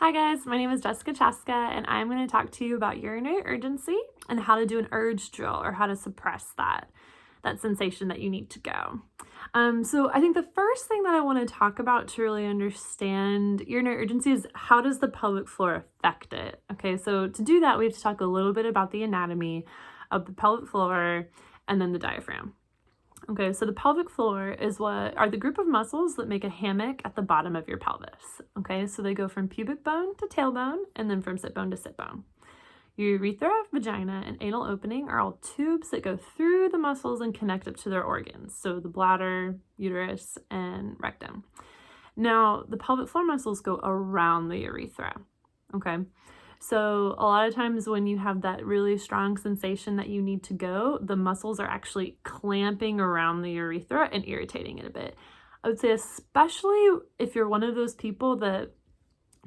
Hi guys, my name is Jessica Chaska and I'm going to talk to you about urinary urgency and how to do an urge drill or how to suppress that sensation that you need to go. So I think the first thing that I want to talk about to really understand urinary urgency is how does the pelvic floor affect it? Okay, so to do that we have to talk a little bit about the anatomy of the pelvic floor and then the diaphragm. Okay, so the pelvic floor is what are the group of muscles that make a hammock at the bottom of your pelvis. Okay, so they go from pubic bone to tailbone and then from sit bone to sit bone. Your urethra, vagina, and anal opening are all tubes that go through the muscles and connect up to their organs. So the bladder, uterus, and rectum. Now, the pelvic floor muscles go around the urethra. Okay, so a lot of times when you have that really strong sensation that you need to go, the muscles are actually clamping around the urethra and irritating it a bit. I would say especially if you're one of those people that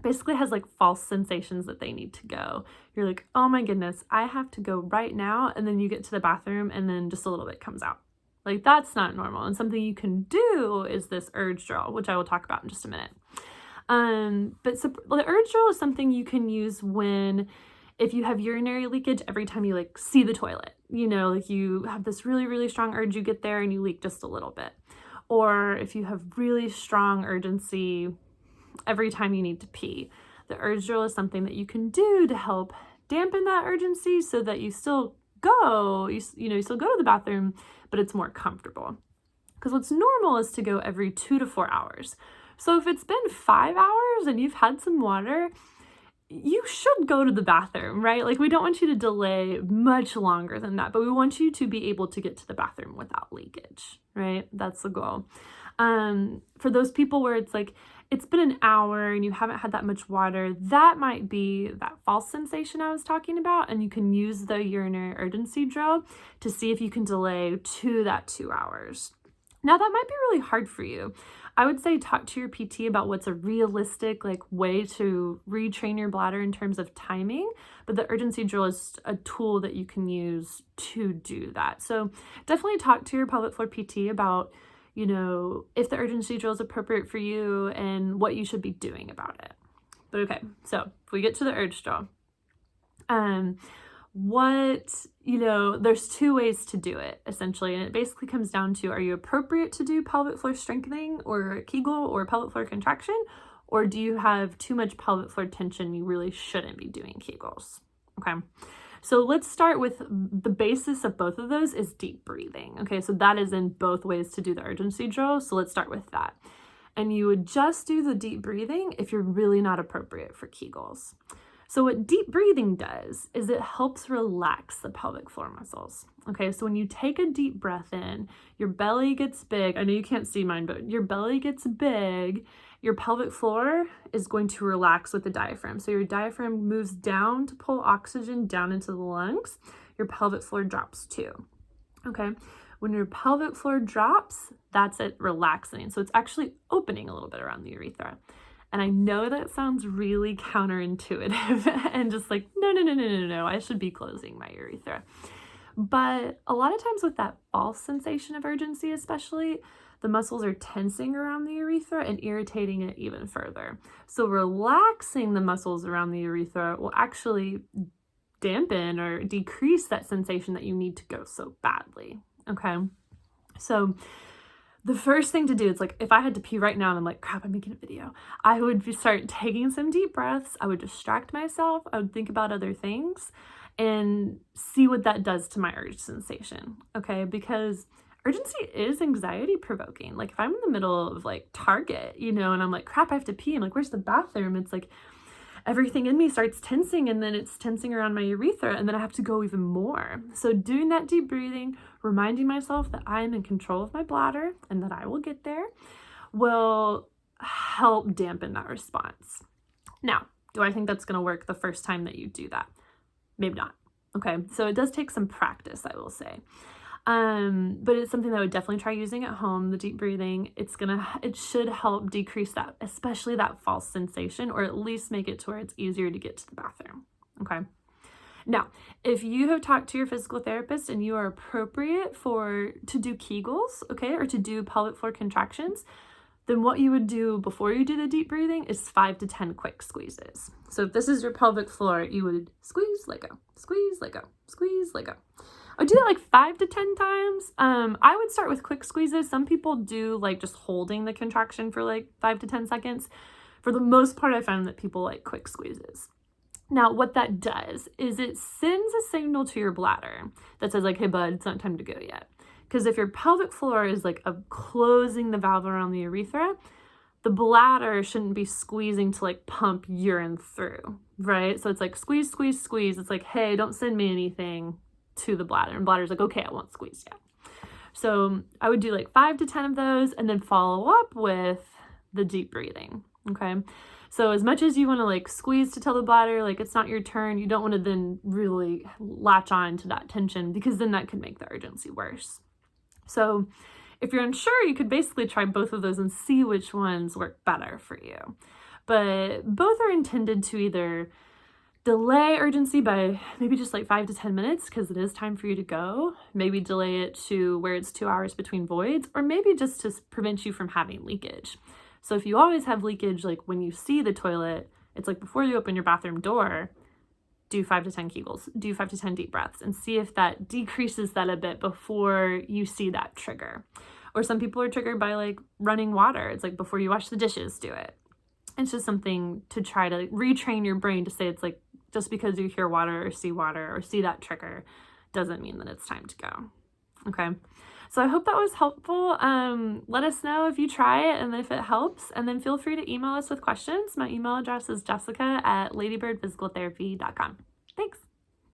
basically has like false sensations that they need to go. You're like, oh my goodness, I have to go right now. And then you get to the bathroom and then just a little bit comes out. Like that's not normal. And something you can do is this urge drill, which I will talk about in just a minute. The urge drill is something you can use if you have urinary leakage every time you like see the toilet, like you have this really, really strong urge, you get there and you leak just a little bit. Or if you have really strong urgency every time you need to pee. The urge drill is something that you can do to help dampen that urgency so that you still go, you still go to the bathroom, but it's more comfortable. Because what's normal is to go every 2 to 4 hours. So if it's been 5 hours and you've had some water, you should go to the bathroom, right? Like we don't want you to delay much longer than that, but we want you to be able to get to the bathroom without leakage, right? That's the goal. For those people where it's like, it's been an hour and you haven't had that much water, that might be that false sensation I was talking about, and you can use the urinary urgency drill to see if you can delay to that 2 hours. Now that might be really hard for you. I would say talk to your PT about what's a realistic way to retrain your bladder in terms of timing, but the urgency drill is a tool that you can use to do that. So definitely talk to your pelvic floor PT about, if the urgency drill is appropriate for you and what you should be doing about it. But okay, so if we get to the urge drill, there's 2 ways to do it essentially, and it basically comes down to, are you appropriate to do pelvic floor strengthening or Kegel or pelvic floor contraction, or do you have too much pelvic floor tension? You really shouldn't be doing Kegels. Okay, so let's start with the basis of both of those is deep breathing. Okay, so that is in both ways to do the urgency drill, so let's start with that. And you would just do the deep breathing if you're really not appropriate for Kegels. So what deep breathing does is it helps relax the pelvic floor muscles. Okay, so when you take a deep breath in, your belly gets big. I know you can't see mine, but your belly gets big. Your pelvic floor is going to relax with the diaphragm. So your diaphragm moves down to pull oxygen down into the lungs. Your pelvic floor drops too. Okay, when your pelvic floor drops, that's it relaxing. So it's actually opening a little bit around the urethra. And I know that sounds really counterintuitive and just like, no, I should be closing my urethra. But a lot of times with that false sensation of urgency, especially, the muscles are tensing around the urethra and irritating it even further. So relaxing the muscles around the urethra will actually dampen or decrease that sensation that you need to go so badly. Okay, so the first thing to do, it's like if I had to pee right now and I'm like, crap, I'm making a video, I would start taking some deep breaths. I would distract myself. I would think about other things and see what that does to my urge sensation. Okay, because urgency is anxiety provoking. Like if I'm in the middle of Target, and I'm like, crap, I have to pee. I'm like, where's the bathroom? It's like everything in me starts tensing, and then it's tensing around my urethra, and then I have to go even more. So doing that deep breathing, reminding myself that I am in control of my bladder and that I will get there, will help dampen that response. Now, do I think that's going to work the first time that you do that? Maybe not. Okay, so it does take some practice, I will say. But it's something that I would definitely try using at home, the deep breathing. It should help decrease that, especially that false sensation, or at least make it to where it's easier to get to the bathroom. Okay. Now, if you have talked to your physical therapist and you are appropriate to do Kegels, okay, or to do pelvic floor contractions, then what you would do before you do the deep breathing is 5 to 10 quick squeezes. So if this is your pelvic floor, you would squeeze, let go, squeeze, let go, squeeze, let go. I would do that like 5 to 10 times. I would start with quick squeezes. Some people do like just holding the contraction for like 5 to 10 seconds. For the most part, I found that people like quick squeezes. Now, what that does is it sends a signal to your bladder that says like, hey bud, it's not time to go yet. Because if your pelvic floor is like closing the valve around the urethra, the bladder shouldn't be squeezing to like pump urine through, right? So it's like squeeze, squeeze, squeeze. It's like, hey, don't send me anything to the bladder. And bladder's like, okay, I won't squeeze yet. So I would do like 5 to 10 of those and then follow up with the deep breathing, okay? So as much as you want to like squeeze to tell the bladder like it's not your turn, you don't want to then really latch on to that tension because then that could make the urgency worse. So if you're unsure, you could basically try both of those and see which ones work better for you. But both are intended to either delay urgency by maybe just like 5 to 10 minutes because it is time for you to go, maybe delay it to where it's 2 hours between voids, or maybe just to prevent you from having leakage. So if you always have leakage, like when you see the toilet, it's like before you open your bathroom door, do 5 to 10 Kegels, do 5 to 10 deep breaths and see if that decreases that a bit before you see that trigger. Or some people are triggered by like running water. It's like before you wash the dishes, do it. It's just something to try to retrain your brain to say it's like just because you hear water or see that trigger doesn't mean that it's time to go. Okay. So I hope that was helpful. Let us know if you try it and if it helps, and then feel free to email us with questions. My email address is jessica@ladybirdphysicaltherapy.com. Thanks.